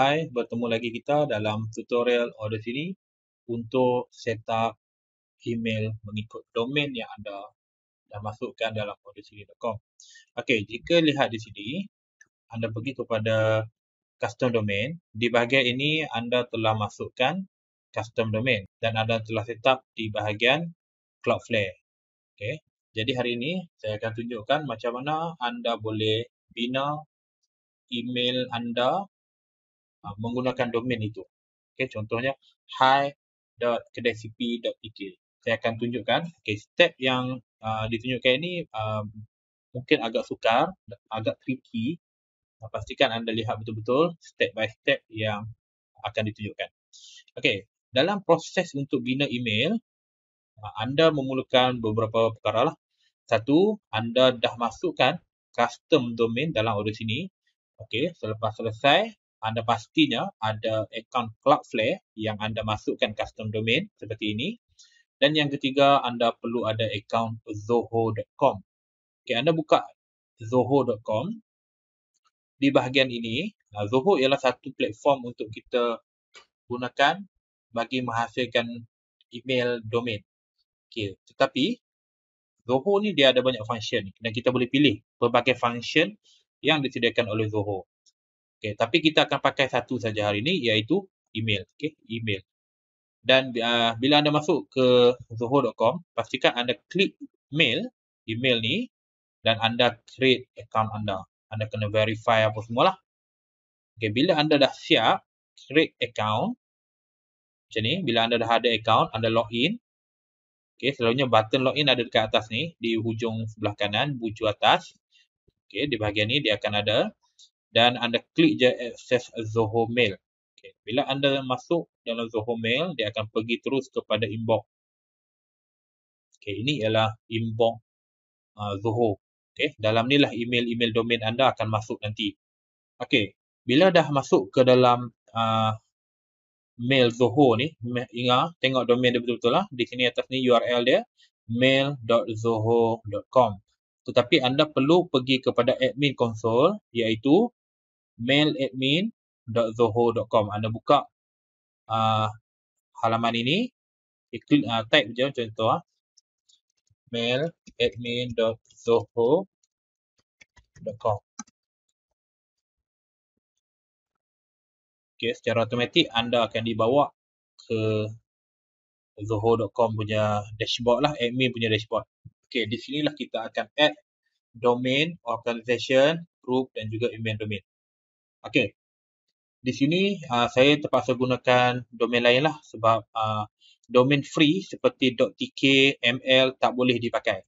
Hai, bertemu lagi kita dalam tutorial order sini untuk setup email mengikut domain yang anda dah masukkan dalam ordersini.com. Okey, jika lihat di sini, anda pergi kepada custom domain. Di bahagian ini anda telah masukkan custom domain dan anda telah setup di bahagian Cloudflare. Okey. Jadi hari ini saya akan tunjukkan macam mana anda boleh bina email anda menggunakan domain itu. Okay, contohnya hi.kedaicp.tk. Saya akan tunjukkan. Okay, step yang ditunjukkan ini mungkin agak sukar, agak tricky. Pastikan anda lihat betul-betul step by step yang akan ditunjukkan. Okay, dalam proses untuk bina email, anda memerlukan beberapa perkara lah. Satu, anda dah masukkan custom domain dalam order sini. Okey, selepas selesai, anda pastinya ada akaun Cloudflare yang anda masukkan custom domain seperti ini. Dan yang ketiga, anda perlu ada akaun zoho.com. Okey, anda buka zoho.com. Di bahagian ini, Zoho ialah satu platform untuk kita gunakan bagi menghasilkan email domain. Okey, tetapi Zoho ni dia ada banyak function dan kita boleh pilih pelbagai function yang disediakan oleh Zoho. Okay, tapi kita akan pakai satu saja hari ini, iaitu email. Okay, email. Dan bila anda masuk ke zoho.com, pastikan anda klik email ni dan anda create account anda. Anda kena verify apa semualah. Okay, bila anda dah siap create account macam ni, bila anda dah ada account, anda login. Okay, selalunya button login ada dekat atas ni, di hujung sebelah kanan, bucu atas. Okay, di bahagian ni dia akan ada. Dan anda klik je access Zoho Mail. Okay. Bila anda masuk dalam Zoho Mail, dia akan pergi terus kepada inbox. Okay, ini ialah inbox Zoho. Okay. Dalam ni lah email-email domain anda akan masuk nanti. Okay. Bila dah masuk ke dalam mail Zoho ni, ingat tengok domain dia betul-betul lah. Di sini atas ni URL dia mail.zoho.com. Tetapi anda perlu pergi kepada admin console, iaitu mailadmin.zoho.com. Anda buka halaman ini, klik type je contoh mailadmin.zoho.com. Okey, secara automatik anda akan dibawa ke zoho.com punya dashboard lah, admin punya dashboard. Okey, di sinilah kita akan add domain, organization, group dan juga email domain. Okey. Di sini saya terpaksa gunakan domain lain lah sebab domain free seperti .tk, ml tak boleh dipakai.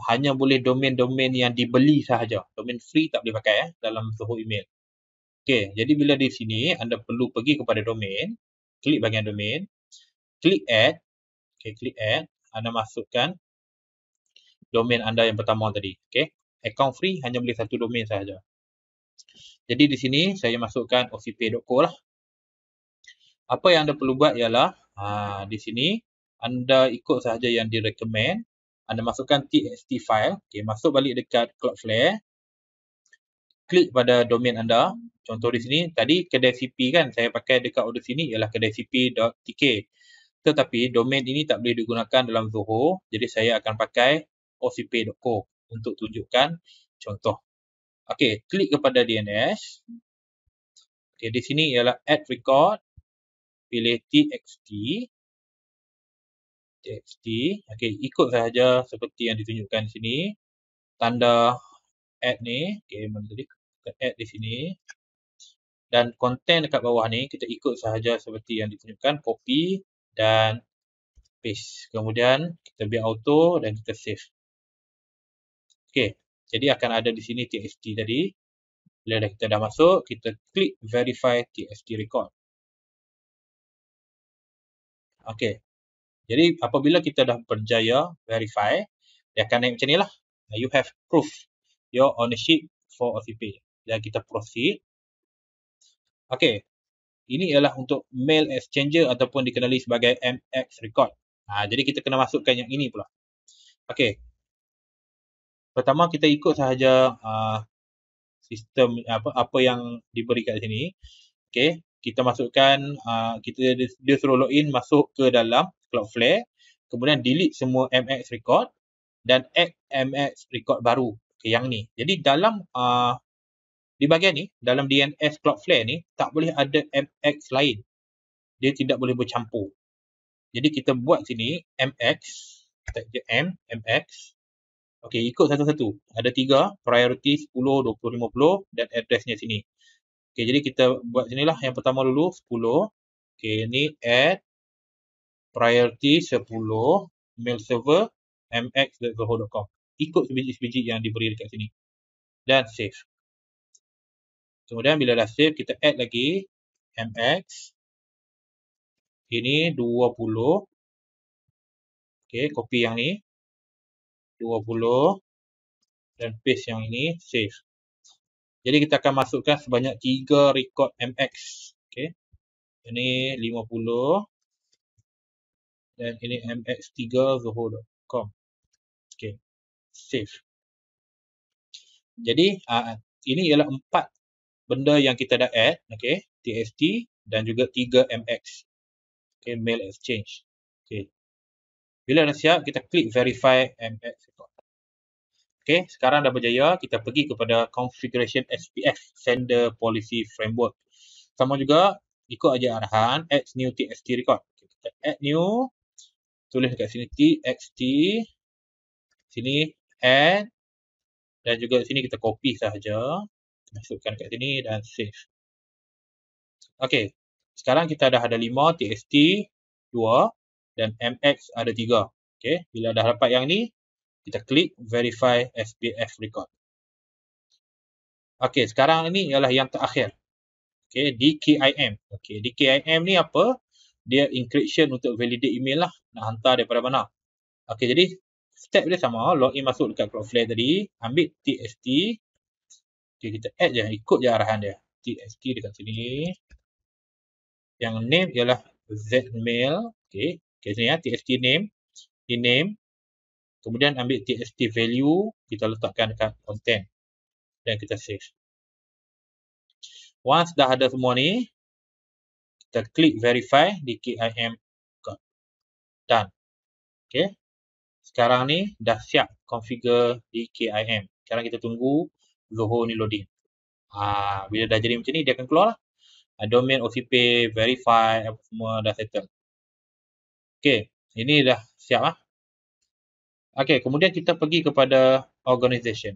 Hanya boleh domain-domain yang dibeli sahaja. Domain free tak boleh pakai dalam Zoho email. Okey, jadi bila di sini anda perlu pergi kepada domain, klik bahagian domain, klik add. Okey, klik add, anda masukkan domain anda yang pertama tadi. Okey, account free hanya boleh satu domain sahaja. Jadi di sini saya masukkan ocp.co lah. Apa yang anda perlu buat ialah di sini anda ikut sahaja yang direkomend. Anda masukkan txt file. Okay, masuk balik dekat Cloudflare. Klik pada domain anda. Contoh di sini tadi kedaicp kan, saya pakai dekat order sini ialah kedaicp.tk. Tetapi domain ini tak boleh digunakan dalam Zoho. Jadi saya akan pakai ocp.co untuk tunjukkan contoh. Okey, klik kepada DNS. Okey, di sini ialah add record. Pilih txt. Okey, ikut sahaja seperti yang ditunjukkan di sini. Tanda add ni, okey, mana tadi? Add di sini. Dan konten dekat bawah ni kita ikut sahaja seperti yang ditunjukkan, copy dan paste. Kemudian kita biar auto dan kita save. Okey, jadi akan ada di sini txt tadi. Bila kita dah masuk, kita klik verify txt record. Okey. Jadi apabila kita dah berjaya verify, dia akan naik macam ni lah. You have proof your ownership for OCP. Dan kita proceed. Okey. Ini ialah untuk mail exchanger ataupun dikenali sebagai MX record. Jadi kita kena masukkan yang ini pula. Okey. Pertama kita ikut sahaja sistem apa yang diberi kat sini. Okay, kita masukkan, dia suruh login masuk ke dalam Cloudflare, kemudian delete semua MX record dan add MX record baru. Okay, yang ni. Jadi dalam di bahagian ni, dalam DNS Cloudflare ni, tak boleh ada MX lain. Dia tidak boleh bercampur. Jadi kita buat sini MX, tag je MX. Okay, ikut satu-satu. Ada 3, priority 10, 20, 50 dan addressnya sini. Okay, jadi kita buat sinilah yang pertama dulu 10. Okay, ni add priority 10 mail server mx.zoho.com. Ikut sebiji-sebiji yang diberi dekat sini. Dan save. Kemudian bila dah save, kita add lagi mx. Ini 20. Okay, copy yang ni. 20. Dan paste yang ini, save. Jadi kita akan masukkan sebanyak 3 record mx. Okay. Ini 50. Dan ini mx3zoho.com. Okay. Save. Jadi ini ialah 4 benda yang kita dah add, okay, TXT dan juga 3 MX. Okay, mail exchange. Okay. Bila dah siap, kita klik verify MX record. Okay, sekarang dah berjaya, kita pergi kepada configuration SPF, sender policy framework. Sama juga, ikut aja arahan, add new TXT record. Okay, kita add new, tulis dekat sini TXT, sini add, dan juga sini kita copy sahaja, masukkan kat sini dan save. Okay, sekarang kita dah ada 5, TXT 2 dan MX ada 3. Okay, bila dah dapat yang ni, kita klik verify SPF record. Okay, sekarang ini ialah yang terakhir. Okay, DKIM. Okay, DKIM ni apa? Dia encryption untuk validate email lah. Nak hantar daripada mana. Okay, jadi step dia sama. Login masuk dekat Cloudflare tadi. Ambil TXT. Okay, kita add je. Ikut je arahan dia. TXT dekat sini. Yang name ialah Zmail. Okay, sini ya. TXT name. Di name. Kemudian ambil TXT value. Kita letakkan dekat content. Dan kita save. Once dah ada semua ni, kita klik verify DKIM record. Done. Okay. Sekarang ni dah siap configure DKIM. Sekarang kita tunggu Zoho ni loading. Bila dah jadi macam ni, dia akan keluar lah. Domain, OCP, verify, apa semua dah settle. Okay. Ini dah siap lah. Okay. Kemudian kita pergi kepada organization.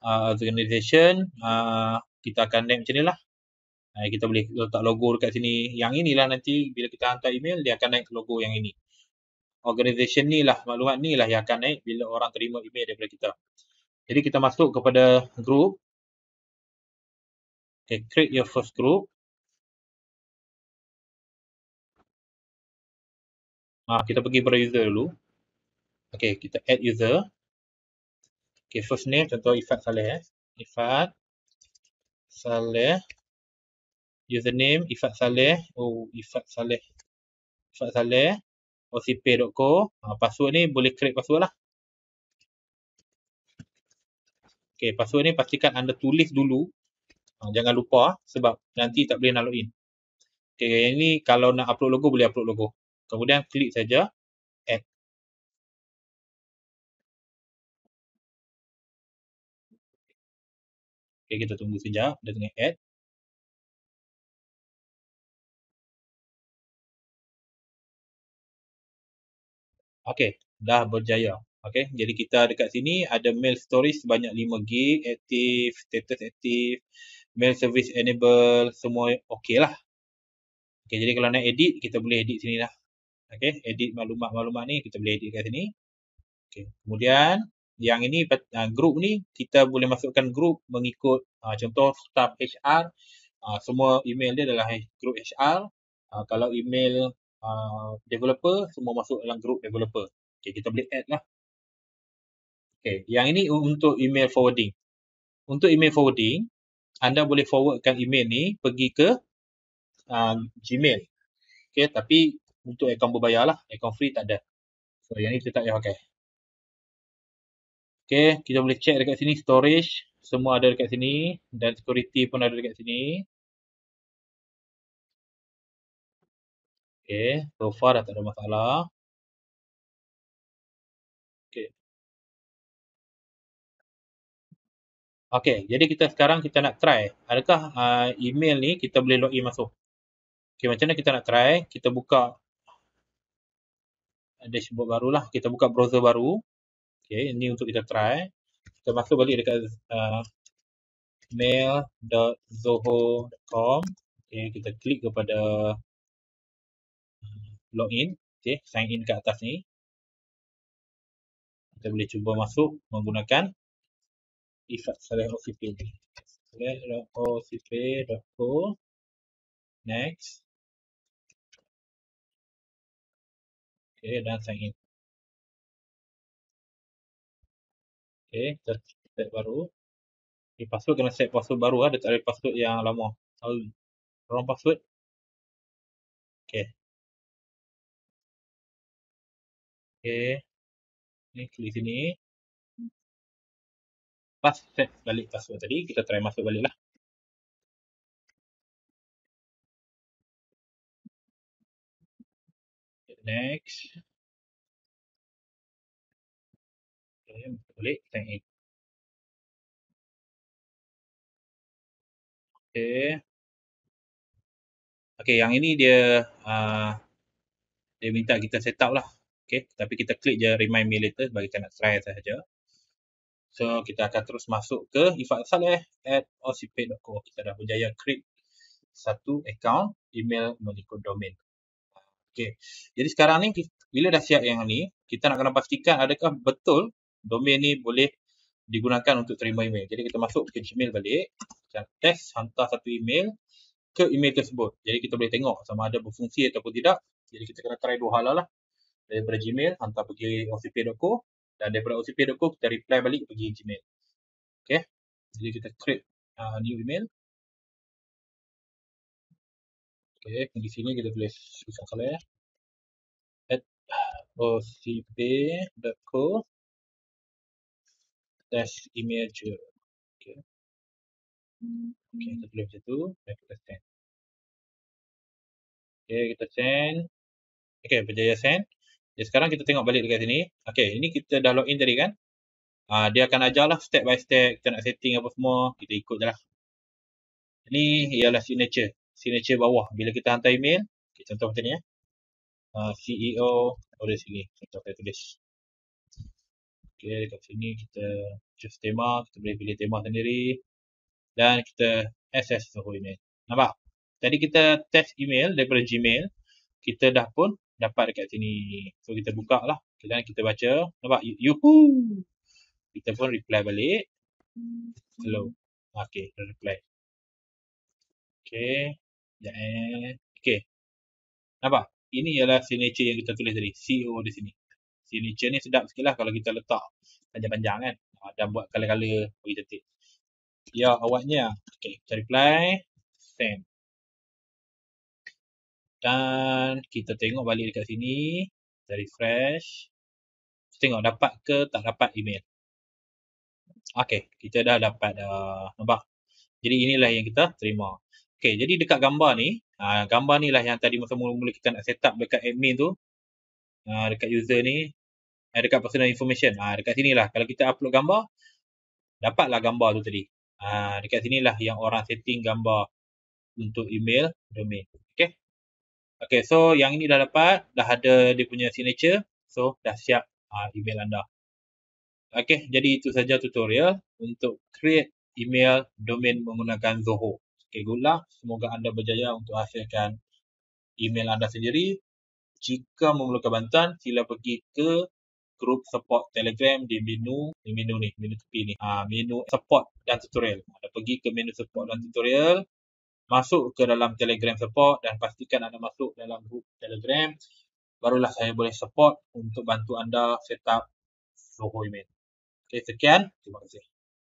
Organization, kita akan name macam ni lah. Kita boleh letak logo dekat sini. Yang inilah nanti bila kita hantar email, dia akan naik logo yang ini. Organization ni lah, maklumat ni lah yang akan naik bila orang terima email daripada kita. Jadi kita masuk kepada group. Okay, create your first group. Kita pergi pada user dulu. Okay, kita add user. Okay, first name contoh Ifat Saleh. Ifat Saleh. Username Ifat Saleh. Ifat Saleh. Ifat Saleh. ocp.co. Password ni boleh create password lah. Okay, password ni pastikan anda tulis dulu. Jangan lupa sebab nanti tak boleh nak login. Okay, ini kalau nak upload logo boleh upload logo. Kemudian klik saja add. Okay, kita tunggu sekejap dia tengah add. Okay, dah berjaya. Okay, jadi kita dekat sini ada mail storage sebanyak 5 GB, aktif, status aktif, mail service enable, semua okey lah. Okay, jadi kalau nak edit, kita boleh edit sini lah. Okay, edit maklumat-maklumat ni, kita boleh edit kat sini. Okay, kemudian yang ini group ni, kita boleh masukkan group mengikut contoh staff HR. Semua email dia adalah group HR. Kalau email developer, semua masuk dalam group developer. Okay, kita boleh add lah. Okay, yang ini untuk email forwarding. Untuk email forwarding, anda boleh forwardkan email ni pergi ke Gmail. Okay, tapi untuk akaun berbayar lah. Akaun free tak ada. So, yang ni kita tak payah pakai. Okay, kita boleh check dekat sini storage semua ada dekat sini dan security pun ada dekat sini. Okay, so far dah tak ada masalah. Okay. Okay, jadi sekarang kita nak try. Adakah email ni kita boleh login masuk? Okay, macam mana kita nak try? Kita buka dashboard baru lah. Kita buka browser baru. Okay, ini untuk kita try. Kita masuk balik dekat mail.zoho.com. Okay, kita klik kepada login. Okay, sign in kat atas ni. Kita boleh cuba masuk menggunakan Ifat-OCP. OCP.co. Next. Okay, dan sign in. Okay, kita set baru. Okay, password kena set password baru lah. Dia tak ada password yang lama. Wrong password. Okay. Okay. Ni klik sini. Pas set balik password tadi, kita try masuk balik lah. Okay, next. Okay, balik, sign in. Okay. Okay, yang ini dia minta kita set up lah. Okay, tapi kita klik je remind me later bagi kita nak try sahaja. So, kita akan terus masuk ke ifatsaleh@ocp.co. Kita dah berjaya create satu account email mengikut domain. Okay, jadi sekarang ni bila dah siap yang ni, kita nak kena pastikan adakah betul domain ni boleh digunakan untuk terima email. Jadi kita masuk ke Gmail balik, kita test hantar satu email ke email tersebut. Jadi kita boleh tengok sama ada berfungsi ataupun tidak. Jadi kita kena try dua hal lah. Daripada Gmail hantar pergi ocp.co dan daripada ocp.co kita reply balik pergi Gmail. Okay, jadi kita create new email. Okay, di sini kita tulis ifat-saleh@ocp.co email je. Okay. Okay, kita tulis macam tu dan kita send. Okay, kita send. Okay, berjaya send. Jadi sekarang kita tengok balik dekat sini. Okay, ini kita dah login tadi kan. Dia akan ajar lah step by step. Kita nak setting apa semua. Kita ikut je lah. Ini ialah signature. Signature bawah. Bila kita hantar email. Okay, contoh macam ni ya. CEO. Di sini. Contoh saya tulis. Okay, dekat sini kita choose tema. Kita boleh pilih tema sendiri. Dan kita access Zoho email. Nampak? Tadi kita test email daripada Gmail. Kita dah pun dapat dekat sini. So, kita buka lah. Dan kita baca. Nampak? Yuhu! Kita pun reply balik. Hello. Okay, kita reply. Okay. Okay. Nampak? Ini ialah signature yang kita tulis tadi. CEO di sini. Signature ni sedap sikit lah kalau kita letak panjang-panjang kan. Dan buat color-color bagi cantik. Ya, awaknya. Okay, kita reply. Send. Dan kita tengok balik dekat sini. Kita refresh. Kita tengok dapat ke tak dapat email. Okay, kita dah dapat nampak. Jadi inilah yang kita terima. Okay, jadi dekat gambar ni. Gambar ni lah yang tadi masa mula-mula kita nak set up dekat admin tu. Dekat user ni. Dekat personal information. Dekat sini lah. Kalau kita upload gambar. Dapatlah gambar tu tadi. Dekat sini lah yang orang setting gambar untuk email domain. Okay. Okay, so yang ini dah dapat. Dah ada dia punya signature. So, dah siap email anda. Okay, jadi itu saja tutorial untuk create email domain menggunakan Zoho. Okay, good luck. Semoga anda berjaya untuk hasilkan email anda sendiri. Jika memerlukan bantuan, sila pergi ke grup support Telegram di menu tepi ni. Menu support dan tutorial. Anda pergi ke menu support dan tutorial. Masuk ke dalam Telegram support dan pastikan anda masuk dalam grup Telegram. Barulah saya boleh support untuk bantu anda set up Zoho email. Okay, sekian. Terima kasih.